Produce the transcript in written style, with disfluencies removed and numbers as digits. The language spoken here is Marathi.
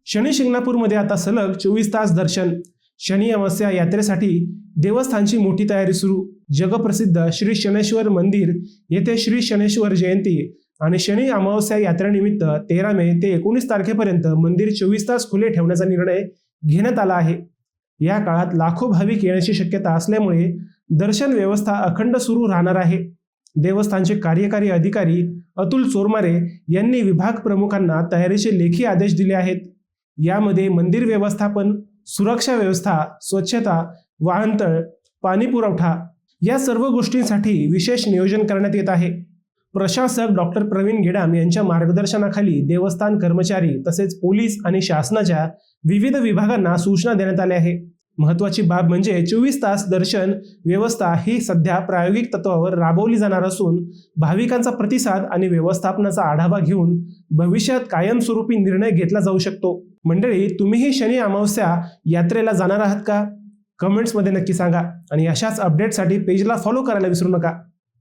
शनी शिंगणापूरमध्ये आता सलग 24 तास दर्शन. शनी अमावस्या यात्रेसाठी देवस्थानची मोठी तयारी सुरू. जगप्रसिद्ध श्री शनेश्वर मंदिर येथे श्री शनेश्वर जयंती आणि शनी अमावस्या यात्रेनिमित्त 13 मे ते 19 तारखेपर्यंत मंदिर 24 तास खुले ठेवण्याचा निर्णय घेण्यात आला आहे. या काळात लाखो भाविक येण्याची शक्यता असल्यामुळे दर्शन व्यवस्था अखंड सुरू राहणार आहे. देवस्थानचे कार्यकारी अधिकारी अतुल चोरमारे यांनी विभाग प्रमुखांना तयारीचे लेखी आदेश दिले आहेत. यामध्ये मंदिर व्यवस्थापन, सुरक्षा व्यवस्था, स्वच्छता, वाहनतळ, पाणी पुरवठा या सर्व गोष्टींसाठी विशेष नियोजन करण्यात येत आहे. प्रशासक डॉक्टर प्रवीण गेडाम यांच्या मार्गदर्शनाखाली देवस्थान कर्मचारी तसेच पोलीस आणि शासनाच्या विविध विभागांना सूचना देण्यात आल्या आहे. महत्त्वाची बाब म्हणजे 24 तास दर्शन व्यवस्था ही सध्या प्रायोगिक तत्वावर राबवली जाणार असून भाविकांचा प्रतिसाद आणि व्यवस्थापनाचा आढावा घेऊन भविष्यात कायमस्वरूपी निर्णय घेतला जाऊ शकतो. मंडळी, तुम्हीही शनी अमावस्या यात्रेला जाणार आहात का? कमेंट्समध्ये नक्की सांगा आणि अशाच अपडेटसाठी पेजला फॉलो करायला विसरू नका.